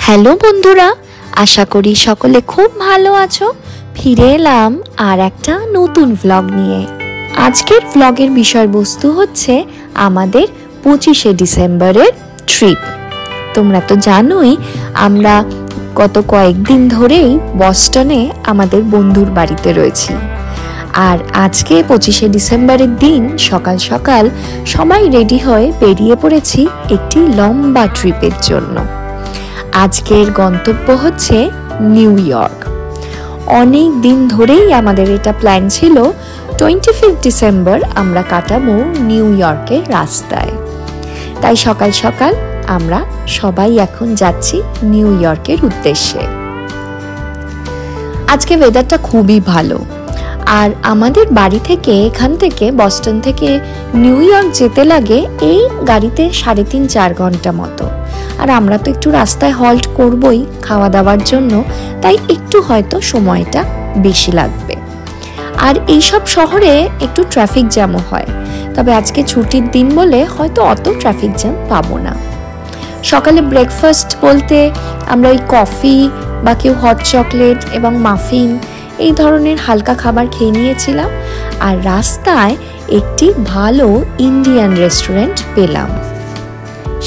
Hello বন্ধুরা, আশা করি সকলে খুব ভালো আছো। ফিরে এলাম আর একটা নতুন ভ্লগ নিয়ে। আজকের ভ্লগের বিষয়বস্তু হচ্ছে আমাদের 25শে ডিসেম্বরের ট্রিপ। তোমরা তো জানোই আমরা গত কয়েকদিন ধরেই বস্টনে আমাদের বন্ধুর বাড়িতে রয়েছি। আর আজকে 25শে ডিসেম্বরের দিন সকাল সকাল সবাই রেডি হয়ে বেরিয়ে পড়েছি একটি লম্বা ট্রিপের জন্য। আজকের গন্তব্য হচ্ছে নিউ ইয়র্ক। অনেক দিন ধরেই আমাদের এটা প্ল্যান ছিল 25 ডিসেম্বর আমরা কাটাবো নিউ ইয়র্কের রাস্তায়। তাই সকাল সকাল আমরা সবাই এখন যাচ্ছি নিউ ইয়র্কের উদ্দেশ্যে। আজকে ওয়েদারটা খুবই ভালো। আর আমাদের বাড়ি থেকে এখান থেকে বস্টন থেকে নিউ ইয়র্ক যেতে লাগে এই গাড়িতে 3.5-4 ঘন্টা মতো। আর আমরা তো একটু রাস্তায় হল্ট করবই খাওয়া দাওয়ার জন্য, তাই একটু হয়তো সময়টা বেশি লাগবে। আর এইসব শহরে একটু ট্রাফিক জ্যামও হয়, তবে আজকে ছুটির দিন বলে হয়তো অত ট্রাফিক জ্যাম পাবো না। সকালে ব্রেকফাস্ট বলতে আমরা ওই কফি বা কেউ হট চকলেট এবং মাফিন এই ধরনের হালকা খাবার খেয়ে নিয়েছিলাম। আর রাস্তায় একটি ভালো ইন্ডিয়ান রেস্টুরেন্ট পেলাম,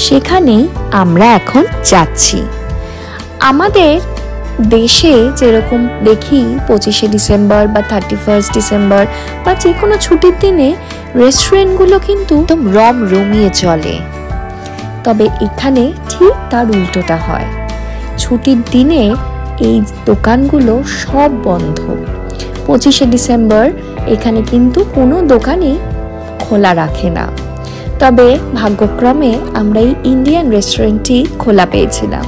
সেখানেই আমরা এখন যাচ্ছি। আমাদের দেশে যেরকম দেখি 25শে ডিসেম্বর বা 31 ডিসেম্বর বা যে কোনো ছুটির দিনে রেস্টুরেন্টগুলো কিন্তু একদম রমিয়ে চলে, তবে এখানে ঠিক তার উল্টোটা হয়। ছুটির দিনে এই দোকানগুলো সব বন্ধ। 25শে ডিসেম্বর এখানে কিন্তু কোনো দোকানই খোলা রাখে না। তবে ভাগ্যক্রমে আমরা এই ইন্ডিয়ান রেস্টুরেন্টটি খোলা পেয়েছিলাম।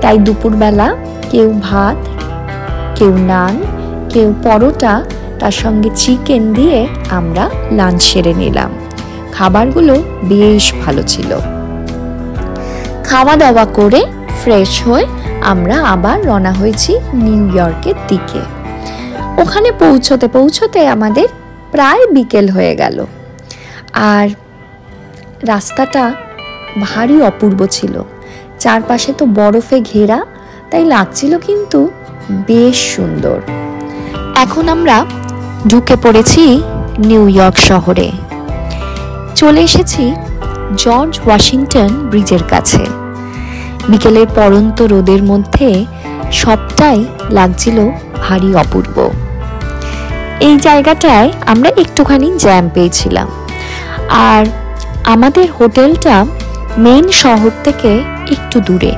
তাই দুপুরবেলা কেউ ভাত, কেউ নান, কেউ পরোটা, তার সঙ্গে চিকেন দিয়ে আমরা লাঞ্চ সেরে নিলাম। খাবারগুলো বেশ ভালো ছিল। খাওয়া দাওয়া করে ফ্রেশ হয়ে আমরা আবার রওনা হয়েছি নিউ ইয়র্কের দিকে। ওখানে পৌঁছতে পৌঁছতে আমাদের প্রায় বিকেল হয়ে গেল। আর রাস্তাটা ভারী অপূর্ব ছিল, চারপাশে তো বরফে ঘেরা, তাই লাগছিল কিন্তু বেশ সুন্দর। এখন আমরা ঢুকে পড়েছি নিউ ইয়র্ক শহরে। চলে এসেছি জর্জ ওয়াশিংটন ব্রিজের কাছে। বিকেলের পড়ন্ত রোদের মধ্যে সবটাই লাগছিল ভারী অপূর্ব। এই জায়গাটায় আমরা একটুখানি জ্যাম পেয়েছিলাম। আর আমাদের হোটেলটা মেইন শহর থেকে একটু দূরে।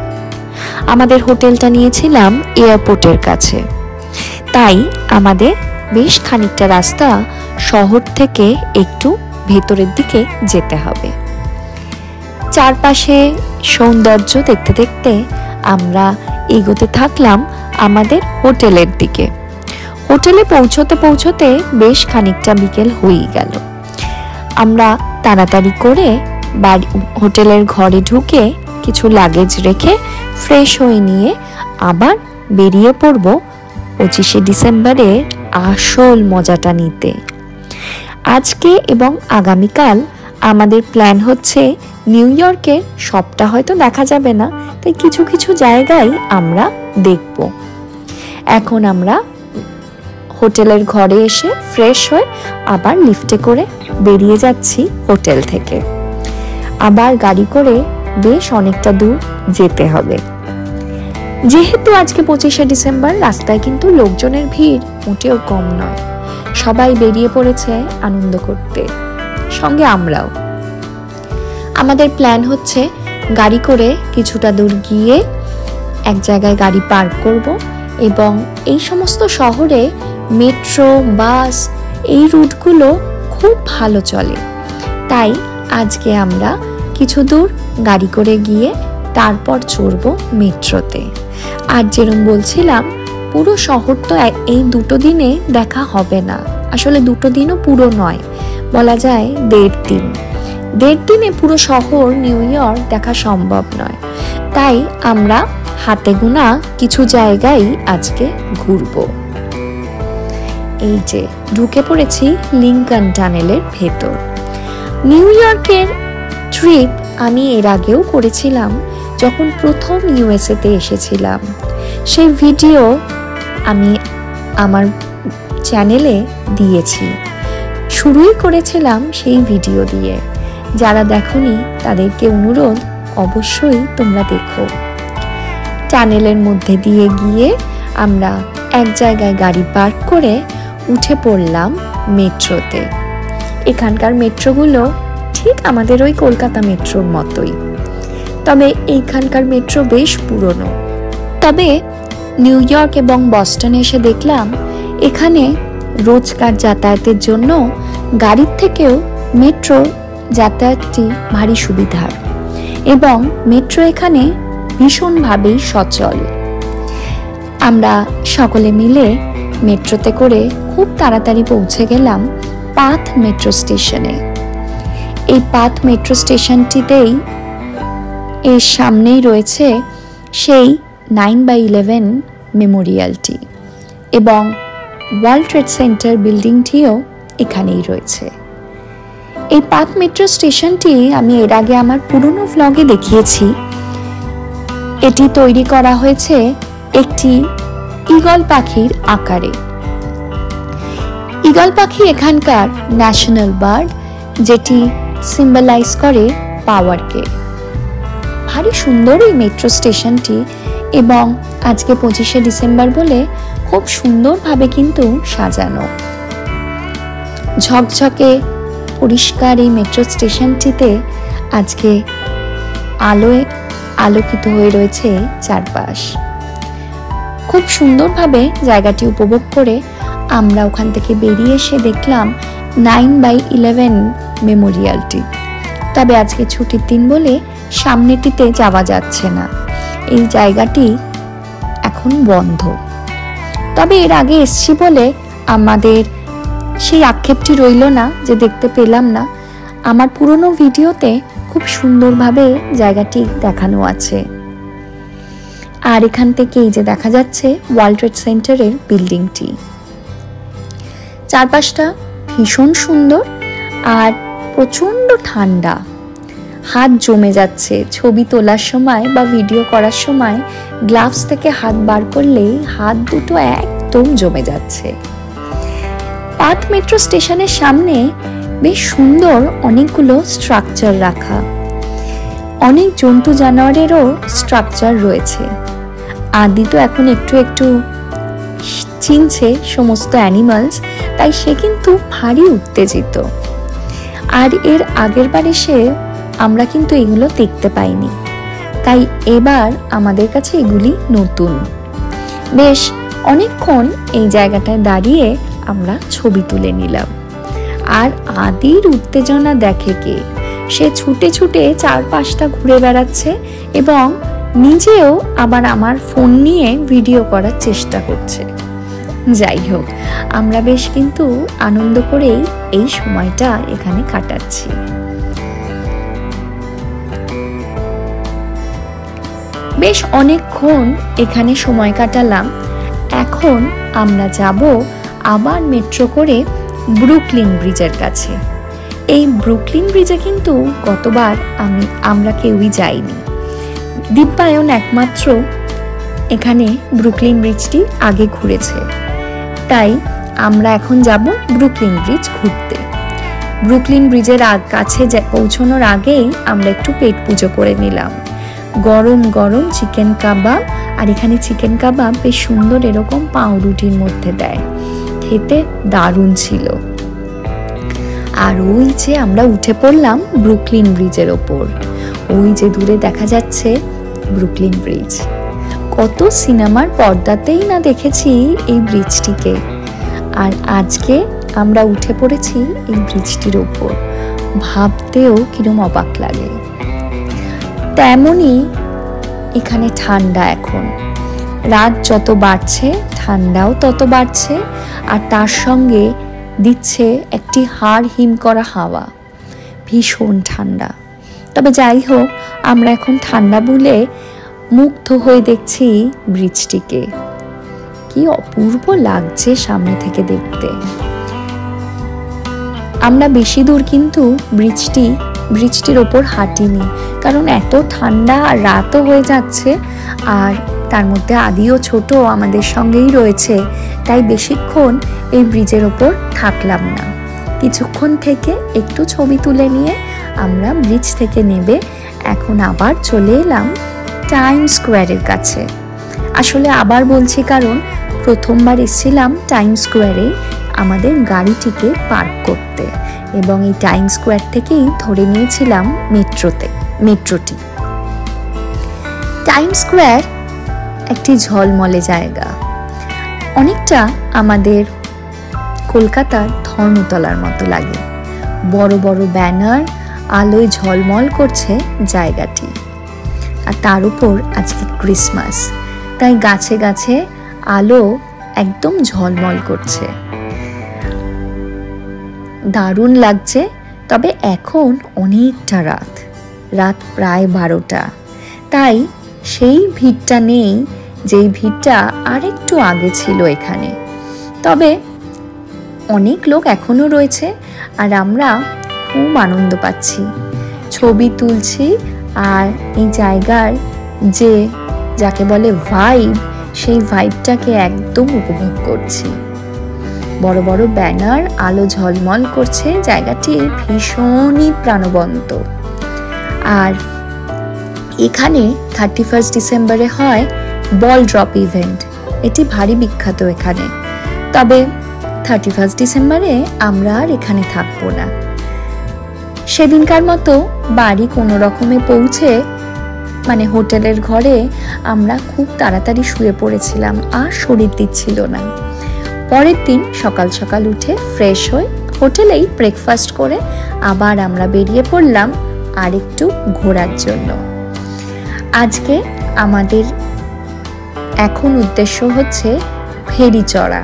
আমাদের হোটেলটা নিয়েছিলাম এয়ারপোর্টের কাছে, তাই আমাদের বেশ খানিকটা রাস্তা শহর থেকে একটু ভেতরের দিকে যেতে হবে। চারপাশে সৌন্দর্য দেখতে দেখতে আমরা এগোতে থাকলাম আমাদের হোটেলের দিকে। হোটেলে পৌঁছতে পৌঁছতে বেশ খানিকটা বিকেল হয়ে গেল। আমরা তাড়াতাড়ি করে হোটেলের ঘরে ঢুকে কিছু লাগেজ রেখে ফ্রেশ হয়ে নিয়ে আবার বেরিয়ে পড়ব 25শে ডিসেম্বরের আসল মজাটা নিতে। আজকে এবং আগামীকাল আমাদের প্ল্যান হচ্ছে নিউ ইয়র্কের সবটা হয়তো দেখা যাবে না, তাই কিছু কিছু জায়গায় আমরা দেখব। এখন আমরা হোটেলের ঘরে এসে ফ্রেশ হয়ে আবার লিফটে করে বেরিয়ে যাচ্ছি হোটেল থেকে। আবার গাড়ি করে বেশ অনেকটা দূর যেতে হবে। যেহেতু আজকে 25শে ডিসেম্বর, রাস্তায় কিন্তু লোকজনের ভিড় মোটেও কম নয়। সবাই বেরিয়ে পড়েছে আনন্দ করতে, সঙ্গে আমরাও। আমাদের প্ল্যান হচ্ছে গাড়ি করে কিছুটা দূর গিয়ে এক জায়গায় গাড়ি পার্ক করব এবং এই সমস্ত শহরে মেট্রো, বাস এই রুটগুলো খুব ভালো চলে। তাই আজকে আমরা কিছু দূর গাড়ি করে গিয়ে তারপর চড়ব মেট্রোতে। আর যেরকম বলছিলাম, পুরো শহর তো এই দুটো দিনে দেখা হবে না। আসলে দুটো দিনও পুরো নয়, বলা যায় 1.5 দিন। 1.5 দিনে পুরো শহর নিউ ইয়র্ক দেখা সম্ভব নয়। তাই আমরা হাতে গোনা কিছু জায়গায় আজকে ঘুরব। এই যে ঢুকে পড়েছি লিংকন টানেলের ভেতর। নিউ ইয়র্কের ট্রিপ আমি এর আগেও করেছিলাম, যখন প্রথম ইউএসএতে এসেছিলাম। সেই ভিডিও আমি আমার চ্যানেলে দিয়েছি। শুরুই করেছিলাম সেই ভিডিও দিয়ে। যারা দেখোনি তাদেরকে অনুরোধ, অবশ্যই তোমরা দেখো। টানেলের মধ্যে দিয়ে গিয়ে আমরা এক জায়গায় গাড়ি পার্ক করে উঠে পড়লাম মেট্রোতে। এখানকার মেট্রোগুলো ঠিক আমাদের ওই কলকাতা মেট্রোর মতোই, তবে এইখানকার মেট্রো বেশ পুরনো। তবে নিউ ইয়র্ক এবং বস্টনে এসে দেখলাম এখানে রোজকার যাতায়াতের জন্য গাড়ির থেকেও মেট্রো যাতায়াতটি ভারী সুবিধার, এবং মেট্রো এখানে ভীষণভাবেই সচল। আমরা সকলে মিলে মেট্রোতে করে খুব তাড়াতাড়ি পৌঁছে গেলাম পাথ মেট্রো স্টেশনে। এই পাথ মেট্রো স্টেশনটিতেই এর সামনেই রয়েছে সেই 9/11 মেমোরিয়ালটি, এবং ওয়ার্ল্ড ট্রেড সেন্টার বিল্ডিংটিও এখানেই রয়েছে। এই পাথ মেট্রো স্টেশনটি আমি এর আগে আমার পুরনো ভ্লগে দেখিয়েছি। এটি তৈরি করা হয়েছে একটি ঈগল পাখির আকারে। ঈগল পাখি এখানকার ন্যাশনাল বার্ড, যেটি সিম্বলাইজ করে পাওয়ারকে। ভারী সুন্দর এই মেট্রো স্টেশনটি, এবং আজকে 25শে ডিসেম্বর বলে খুব সুন্দরভাবে কিন্তু সাজানো। ঝকঝকে পরিষ্কার এই মেট্রো স্টেশনটিতে আজকে আলোয় আলোকিত হয়ে রয়েছে চারপাশ। খুব সুন্দরভাবে জায়গাটি উপভোগ করে আমরা ওখান থেকে বেরিয়ে এসে দেখলাম 9/11 মেমোরিয়ালটি। তবে আজকে ছুটির দিন বলে সামনেটিতে যাওয়া যাচ্ছে না, এই জায়গাটি এখন বন্ধ। তবে এর আগে এসছি বলে আমাদের সেই আক্ষেপটি রইল না যে দেখতে পেলাম না। আমার পুরনো ভিডিওতে খুব সুন্দরভাবে জায়গাটি দেখানো আছে। আর এখান থেকে এই যে দেখা যাচ্ছে ওয়ার্ল্ড ট্রেড সেন্টারের বিল্ডিংটি। চারপাশটা ভীষণ সুন্দর আর প্রচন্ড ঠান্ডা। হাত জমে যাচ্ছে ছবি তোলার সময় বা ভিডিও করার সময়। গ্লাভস থেকে হাত বার করলেই হাত দুটো একদম জমে যাচ্ছে। পাথ মেট্রো স্টেশনের সামনে বেশ সুন্দর অনেকগুলো স্ট্রাকচার রাখা। অনেক জন্তু জানোয়ারেরও স্ট্রাকচার রয়েছে। আদি তো এখন একটু একটু চিনছে সমস্ত অ্যানিমালস, তাই সে কিন্তু ভারী উত্তেজিত। আর এর আগের বার এসে আমরা কিন্তু এগুলো দেখতে পাইনি, তাই এবার আমাদের কাছে এগুলি নতুন। বেশ অনেকক্ষণ এই জায়গাটায় দাঁড়িয়ে আমরা ছবি তুলে নিলাম। আর আদির উত্তেজনা দেখে কে, সে ছুটে ছুটে চারপাশটা ঘুরে বেড়াচ্ছে এবং নিজেও আবার আমার ফোন নিয়ে ভিডিও করার চেষ্টা করছে। যাই হোক, আমরা বেশ কিন্তু আনন্দ করেই এই সময়টা এখানে কাটাচ্ছি। বেশ অনেকক্ষণ এখানে সময় কাটালাম। এখন আমরা যাব আবার মেট্রো করে ব্রুকলিন ব্রিজের কাছে। এই ব্রুকলিন ব্রিজে কিন্তু গতবার আমরা কেউই যাইনি। দিব্যায়ন একমাত্র এখানে ব্রুকলিন ব্রিজটি আগে ঘুরেছে, তাই আমরা এখন যাব ব্রুকলিন ব্রিজ ঘুরতে। ব্রুকলিন ব্রিজের কাছে পৌঁছানোর আগেই আমরা একটু পেট পুজো করে নিলাম। গরম গরম চিকেন কাবাব, আর এখানে চিকেন কাবাব বেশ সুন্দর এরকম পাউরুটির মধ্যে দেয়, খেতে দারুণ ছিল। আর ওই যে আমরা উঠে পড়লাম ব্রুকলিন ব্রিজের ওপর। ওই যে দূরে দেখা যাচ্ছে ব্রুকলিন ব্রিজ। কত সিনেমার পর্দাতেই না দেখেছি এই ব্রিজটিকে, আর আজকে আমরা উঠে পড়েছি এই ব্রিজটির ওপর। ভাবতেও কিরম অবাক লাগে। তেমনই এখানে ঠান্ডা। এখন রাত যত বাড়ছে ঠান্ডাও তত বাড়ছে, আর তার সঙ্গে দিচ্ছে একটি হাড় হিম করা হাওয়া। ভীষণ ঠান্ডা। তবে যাই হোক, আমরা এখন ঠান্ডা বলে মুগ্ধ হয়ে দেখছি ব্রিজটিকে। কি অপূর্ব লাগছে সামনে থেকে দেখতে। আমরা বেশি দূর কিন্তু ব্রিজটি ব্রিজটির ওপর হাঁটিনি, কারণ এত ঠান্ডা আর রাতও হয়ে যাচ্ছে, আর তার মধ্যে আদিও ছোট আমাদের সঙ্গেই রয়েছে, তাই বেশিক্ষণ এই ব্রিজের ওপর থাকলাম না। কিছুক্ষণ থেকে একটু ছবি তুলে নিয়ে আমরা ব্রিজ থেকে নেমে এখন আবার চলে এলাম টাইম স্কোয়ারের কাছে। আসলে আবার বলছি কারণ প্রথমবার এসেছিলাম টাইম স্কোয়ারে আমাদের গাড়িটিকে পার্ক করতে, এবং এই টাইম স্কোয়ার থেকেই ধরে নিয়েছিলাম মেট্রোটি। টাইম স্কোয়ার একটি ঝলমলে জায়গা, অনেকটা আমাদের কলকাতার ধর্মতলার মতো লাগে। বড় বড় ব্যানার আলোয় ঝলমল করছে জায়গাটি, আর তার উপর আজকে ক্রিসমাস, তাই গাছে গাছে আলো একদম ঝলমল করছে, দারুণ লাগছে। তবে এখন অনেকটা রাত প্রায় 12টা, তাই সেই ভিড়টা নেই যেই ভিড়টা আরেকটু আগে ছিল এখানে। তবে অনেক লোক এখনো রয়েছে, আর আমরা খুব আনন্দ পাচ্ছি, ছবি তুলছি, আর এই জায়গার যাকে বলে ভাইব, সেই ভাইবটাকে একদম উপভোগ করছি। বড় বড় ব্যানার আলো ঝলমল করছে, জায়গাটি ভীষণই প্রাণবন্ত। আর এখানে 31 ডিসেম্বরে হয় বল ড্রপ ইভেন্ট, এটি ভারী বিখ্যাত এখানে। তবে 31 ডিসেম্বরে আমরা আর এখানে থাকবো না। সেদিনকার মতো বাড়ি কোনো রকমে পৌঁছে, মানে হোটেলের ঘরে আমরা খুব তাড়াতাড়ি শুয়ে পড়েছিলাম, আর শরীর দিচ্ছিল না। পরের দিন সকাল সকাল উঠে ফ্রেশ হয়ে হোটেলেই ব্রেকফাস্ট করে আবার আমরা বেরিয়ে পড়লাম আর একটু ঘোরার জন্য। আজকে আমাদের এখন উদ্দেশ্য হচ্ছে ফেরি চড়া।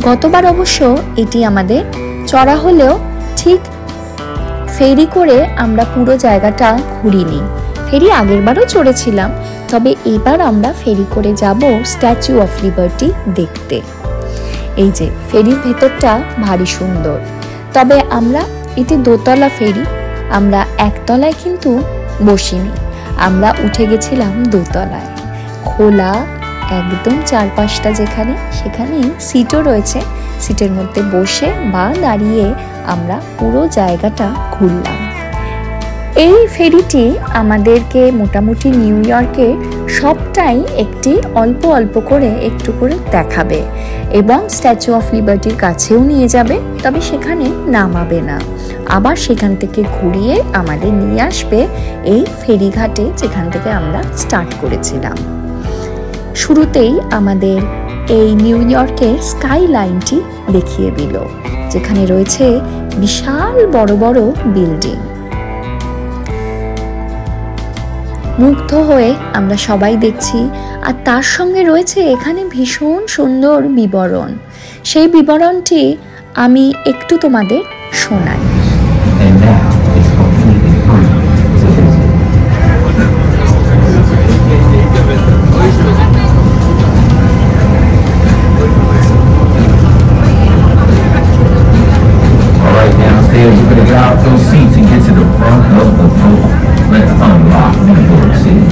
গতবার অবশ্য এটি আমাদের চড়া হলেও ঠিক ফেরি করে আমরা পুরো জায়গাটা ঘুরিনি। ফেরি আগেরবারও চড়েছিলাম, তবে এবার আমরা ফেরি করে যাব স্ট্যাচু অফ লিবার্টি দেখতে। এই যে ফেরির ভেতরটা ভারী সুন্দর, তবে আমরা এটি দোতলা ফেরি, আমরা একতলায় কিন্তু বসিনি, আমরা উঠে গেছিলাম দোতলায়। খোলা একদম চারপাশটা, সেখানে সিটও রয়েছে, সিটের মধ্যে বসে বা দাঁড়িয়ে আমরা পুরো জায়গাটা ঘুরলাম। এই ফেরিটি আমাদেরকে মোটামুটি নিউ ইয়র্কে সবটাই একটি অল্প অল্প করে একটু করে দেখাবে, এবং স্ট্যাচু অফ লিবার্টির কাছেও নিয়ে যাবে, তবে সেখানে নামাবে না। আবার সেখান থেকে ঘুরিয়ে আমাদের নিয়ে আসবে এই ফেরিঘাটে, যেখান থেকে আমরা স্টার্ট করেছিলাম। শুরুতেই আমাদের এই নিউ ইয়র্কের স্কাই লাইনটি দেখিয়ে দিল, যেখানে রয়েছে বিশাল বড় বড় বিল্ডিং। মুগ্ধ হয়ে আমরা সবাই দেখছি, আর তার সঙ্গে রয়েছে এখানে ভীষণ সুন্দর বিবরণ। সেই বিবরণটি আমি একটু তোমাদের শোনাই। You better get out those seats and get to the front of the boat. Let's unlock New York City.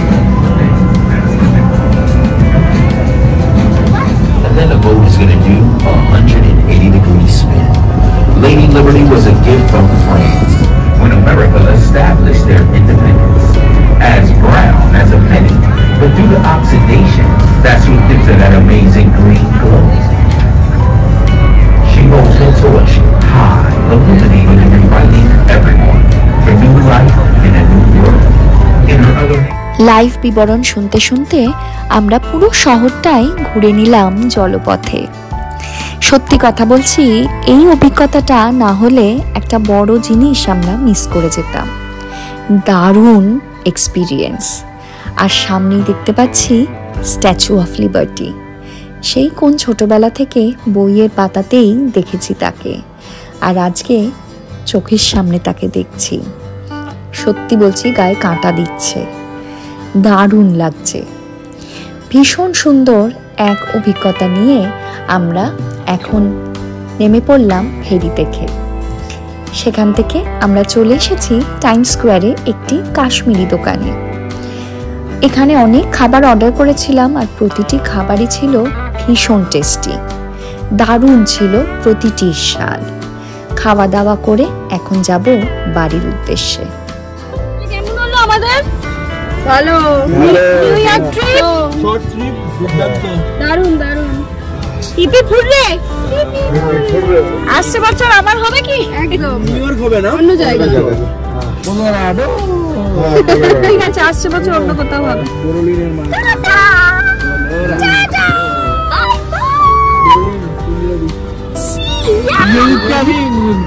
And then the boat is going to do a 180-degree spin. Lady Liberty was a gift from France when America established their independence. As brown as a penny, but due to oxidation, that's what gives her that amazing green glow. She holds her torch high, illuminating and inviting everyone for new life in a new world. In her other live বিবরণ শুনতে শুনতে আমরা পুরো শহরটাই ঘুরে নিলাম জলপথে। সত্যি কথা বলছি, এই অভিজ্ঞতাটা না হলে একটা বড় জিনিস আমরা মিস করে যেতাম। দারুণ এক্সপিরিয়েন্স। আর সামনেই দেখতে পাচ্ছি স্ট্যাচু অফ লিবার্টি। সেই কোন ছোটবেলা থেকে বইয়ের পাতাতেই দেখেছি তাকে, আর আজকে চোখের সামনে তাকে দেখছি। সত্যি বলছি, গায়ে কাঁটা দিচ্ছে, দারুণ লাগছে। ভীষণ সুন্দর এক অভিজ্ঞতা নিয়ে আমরা এখন নেমে পড়লাম ফেরি থেকে। সেখান থেকে আমরা চলে এসেছি টাইমস স্কোয়ারে একটি কাশ্মীরি দোকানে। এখানে অনেক খাবার অর্ডার করেছিলাম আর প্রতিটি খাবারই ছিল ভীষণ টেস্টি, দারুণ ছিল প্রতিটি স্বাদ। খাওয়া দাওয়া করে এখন যাব বাড়ির উদ্দেশ্যে। কেমন হলো আমাদের? ভালো। New York trip, short trip, দারুণ দারুণ। ইপি ফুররে আসছে বছর আবার হবে কি? একদম নিউ ইয়র্ক হবে না, অন্য জায়গা। কলোরাডো। ঠিক আছে, আসছে বছর অন্য কোথাও হবে।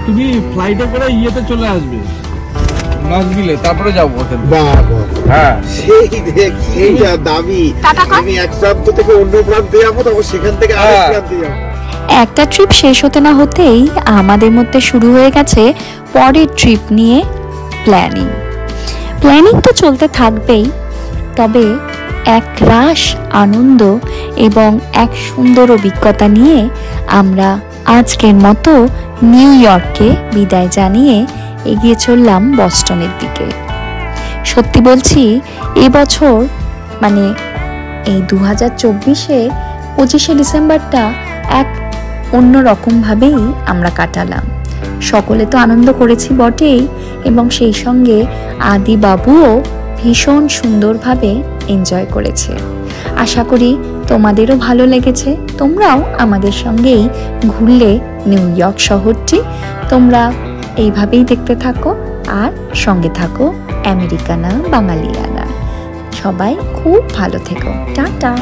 তুমি ফ্লাইটে করে ইয়েতে চলে আসবে নাজবিলে, তারপরে যাবো। হ্যাঁ, সেই দেখ এই দাবি, আমি এক প্রান্ত থেকে অন্য প্রান্তে যাবো, তারপর সেখান থেকে আরেক প্রান্তে যাবো। একটা ট্রিপ শেষ হতে না হতেই আমাদের মধ্যে শুরু হয়ে গেছে পরের ট্রিপ নিয়ে প্ল্যানিং তো চলতে থাকবেই, তবে এক রাশ আনন্দ এবং এক সুন্দর অভিজ্ঞতা নিয়ে আমরা আজকের মতো নিউ ইয়র্ককে বিদায় জানিয়ে এগিয়ে চললাম বস্টনের দিকে। সত্যি বলছি, এবছর মানে এই 2024-এর 25শে ডিসেম্বরটা এক অন্যরকমভাবেই আমরা কাটালাম। সকলে তো আনন্দ করেছি বটেই, এবং সেই সঙ্গে আদি বাবুও ভীষণ সুন্দরভাবে এনজয় করেছে। আশা করি তোমাদেরও ভালো লেগেছে, তোমরাও আমাদের সঙ্গেই ঘুরলে নিউ ইয়র্ক শহরটি। তোমরা এইভাবেই দেখতে থাকো আর সঙ্গে থাকো আমেরিকানা বাঙালিয়ানা। সবাই খুব ভালো থেকো, টাটা।